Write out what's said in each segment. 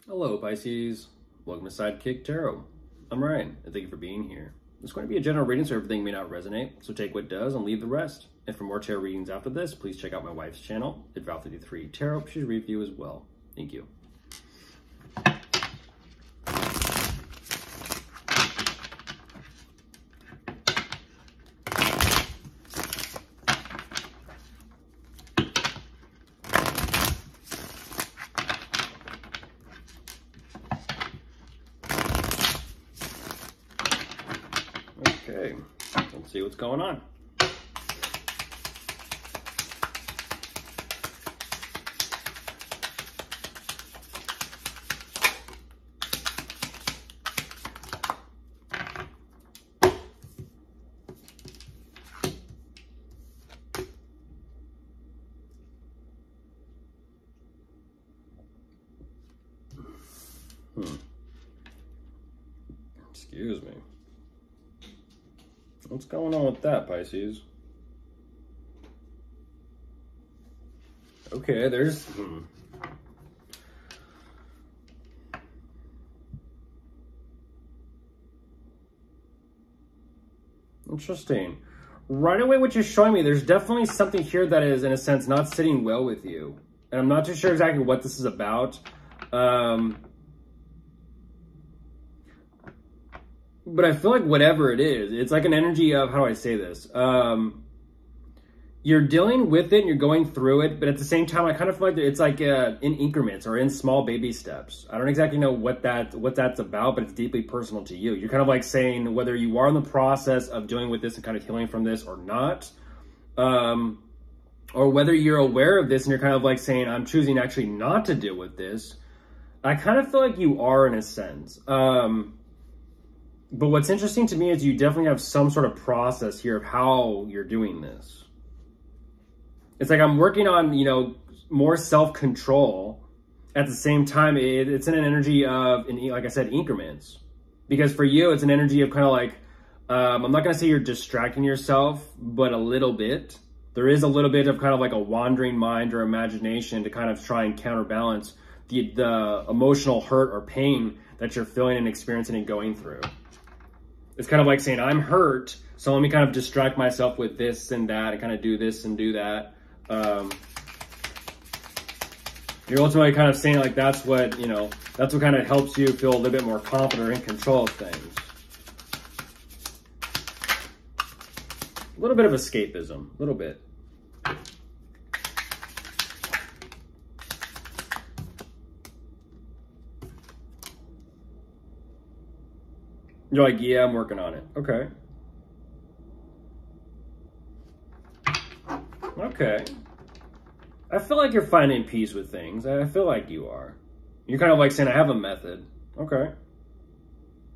Hello, Pisces. Welcome to Sidekick Tarot. I'm Ryan, and thank you for being here. It's going to be a general reading, so everything may not resonate, so take what does and leave the rest. And for more tarot readings after this, please check out my wife's channel, Val33 Tarot. She's review as well. Thank you. Okay, let's see what's going on. Excuse me. What's going on with that, Pisces? Okay, there's... Interesting. Right away, what you're showing me, there's definitely something here that is, in a sense, not sitting well with you. And I'm not too sure exactly what this is about. But I feel like whatever it is, it's like an energy of, how do I say this? You're dealing with it and you're going through it, but at the same time, I kind of feel like it's like in increments or in small baby steps. I don't exactly know what that's about, but it's deeply personal to you. You're kind of like saying whether you are in the process of dealing with this and kind of healing from this or not, or whether you're aware of this and you're kind of like saying, I'm choosing actually not to deal with this. I kind of feel like you are in a sense. But what's interesting to me is you definitely have some sort of process here of how you're doing this. It's like I'm working on, you know, more self-control. At the same time, it's in an energy of, like I said, increments. Because for you, it's an energy of kind of like, I'm not going to say you're distracting yourself, but a little bit. There is a little bit of kind of like a wandering mind or imagination to kind of try and counterbalance the emotional hurt or pain that you're feeling and experiencing and going through. It's kind of like saying, I'm hurt, so let me kind of distract myself with this and that and kind of do this and do that. You're ultimately kind of saying like that's what, you know, that's what kind of helps you feel a little bit more confident or in control of things. A little bit of escapism, a little bit. You're like, yeah, I'm working on it. Okay. Okay. I feel like you're finding peace with things. I feel like you are. You're kind of like saying, I have a method. Okay.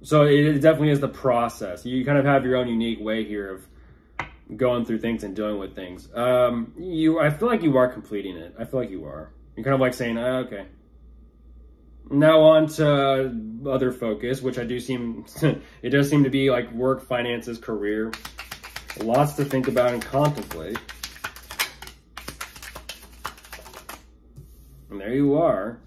So it definitely is the process. You kind of have your own unique way here of going through things and dealing with things. I feel like you are completing it. I feel like you are. You're kind of like saying, okay. Now on to other focus, which I do seem, it does seem to be like work, finances, career. Lots to think about and contemplate. And there you are.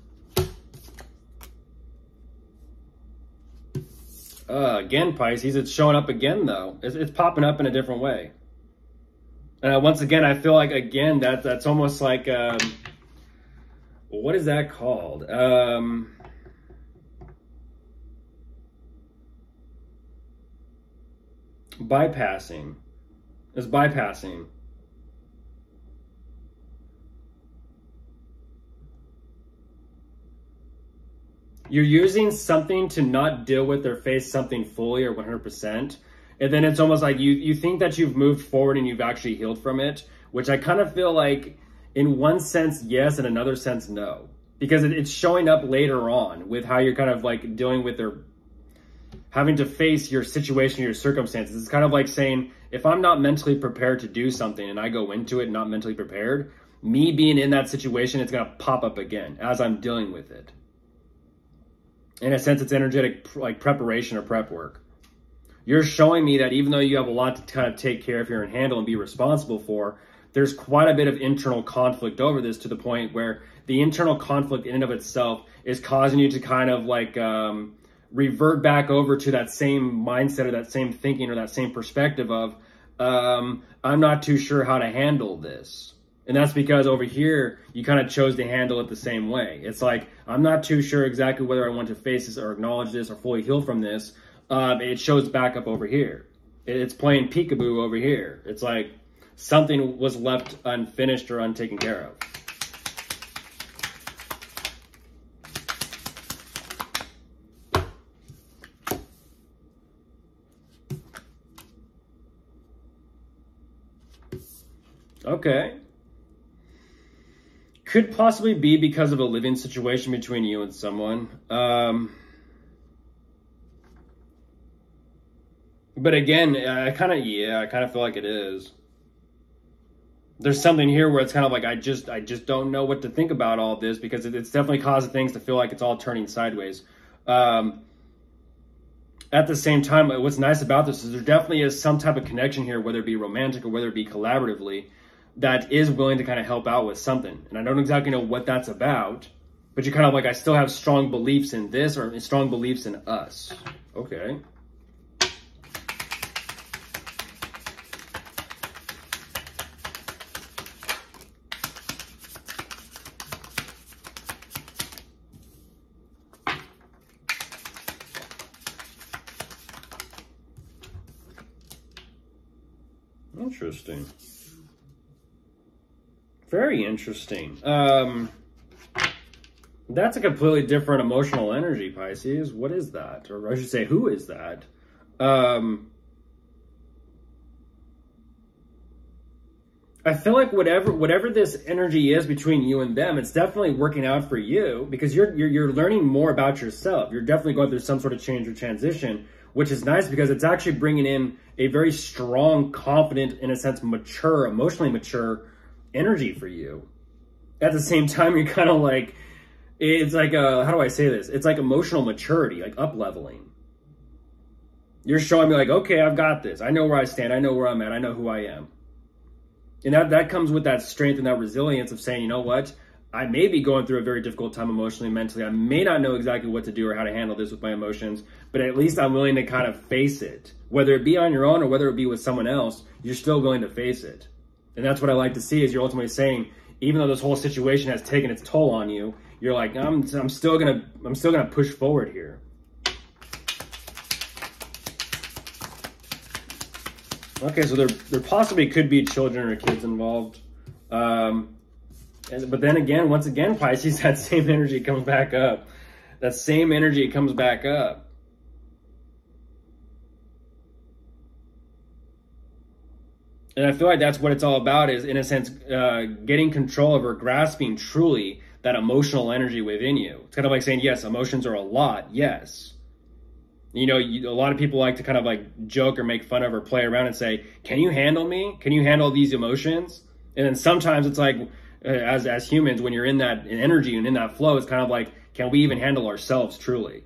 Again, Pisces, it's showing up again, though. It's popping up in a different way. Once again, I feel like, again, that's almost like... what is that called? Bypassing. It's bypassing. You're using something to not deal with or face something fully or 100%. And then it's almost like you think that you've moved forward and you've actually healed from it, which I kind of feel like in one sense, yes, in another sense, no. Because it's showing up later on with how you're kind of like dealing with or having to face your situation, your circumstances. It's kind of like saying, if I'm not mentally prepared to do something and I go into it not mentally prepared, me being in that situation, it's going to pop up again as I'm dealing with it. In a sense, it's energetic like preparation or prep work. You're showing me that even though you have a lot to kind of take care of here and handle and be responsible for, there's quite a bit of internal conflict over this to the point where the internal conflict in and of itself is causing you to kind of like revert back over to that same mindset or that same thinking or that same perspective of, I'm not too sure how to handle this. And that's because over here, you kind of chose to handle it the same way. It's like, I'm not too sure exactly whether I want to face this or acknowledge this or fully heal from this. It shows back up over here. It's playing peekaboo over here. It's like something was left unfinished or untaken care of. Okay. Could possibly be because of a living situation between you and someone. But again, I kind of feel like it is. There's something here where it's kind of like, I just don't know what to think about all of this, because it's definitely causing things to feel like it's all turning sideways. At the same time, what's nice about this is there definitely is some type of connection here, whether it be romantic or whether it be collaboratively, that is willing to kind of help out with something. And I don't exactly know what that's about, but you're kind of like, I still have strong beliefs in this or strong beliefs in us. Okay. Interesting. Very interesting. That's a completely different emotional energy, Pisces. What is that? Or I should say, who is that? I feel like whatever this energy is between you and them, it's definitely working out for you, because you're learning more about yourself. You're definitely going through some sort of change or transition, which is nice because it's actually bringing in a very strong, confident, in a sense, mature, emotionally mature energy for you. At the same time, you're kind of like, it's like, how do I say this? It's like emotional maturity, like up-leveling. You're showing me like, okay, I've got this. I know where I stand. I know where I'm at. I know who I am. And that comes with that strength and that resilience of saying, you know what? I may be going through a very difficult time emotionally, mentally. I may not know exactly what to do or how to handle this with my emotions, but at least I'm willing to kind of face it. Whether it be on your own or whether it be with someone else, you're still willing to face it. And that's what I like to see, is you're ultimately saying, even though this whole situation has taken its toll on you, you're like, I'm still gonna push forward here. Okay, so there possibly could be children or kids involved. But then again, once again, Pisces, that same energy comes back up. That same energy comes back up. And I feel like that's what it's all about, is in a sense, getting control of or grasping truly that emotional energy within you. It's kind of like saying, yes, emotions are a lot, yes. You know, a lot of people like to kind of like joke or make fun of or play around and say, can you handle me? Can you handle these emotions? And then sometimes it's like, as humans, when you're in that energy and in that flow, it's kind of like, can we even handle ourselves truly?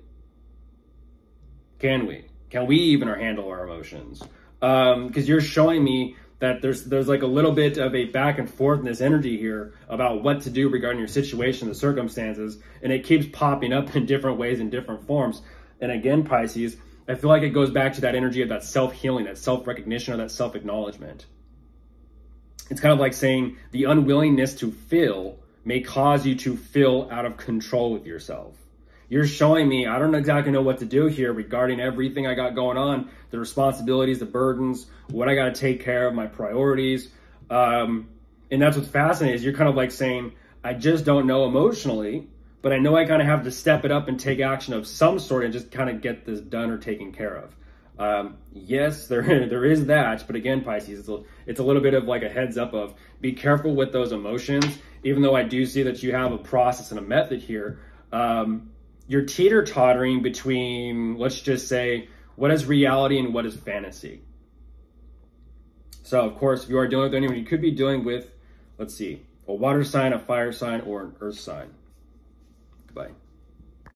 Can we? Can we even handle our emotions? Because you're showing me that there's like a little bit of a back and forth in this energy here about what to do regarding your situation, the circumstances, and it keeps popping up in different ways, in different forms. And again, Pisces, I feel like it goes back to that energy of that self-healing, that self-recognition, or that self-acknowledgement. It's kind of like saying the unwillingness to feel may cause you to feel out of control with yourself. You're showing me, I don't exactly know what to do here regarding everything I got going on, the responsibilities, the burdens, what I got to take care of, my priorities. And that's what's fascinating, is you're kind of like saying, I just don't know emotionally, but I know I kind of have to step it up and take action of some sort and just kind of get this done or taken care of. Yes, there is that, but again, Pisces, it's a little bit of like a heads up of be careful with those emotions. Even though I do see that you have a process and a method here, you're teeter-tottering between, let's just say, what is reality and what is fantasy. So, of course, if you are dealing with anyone, you could be dealing with, let's see, a water sign, a fire sign, or an earth sign. Goodbye.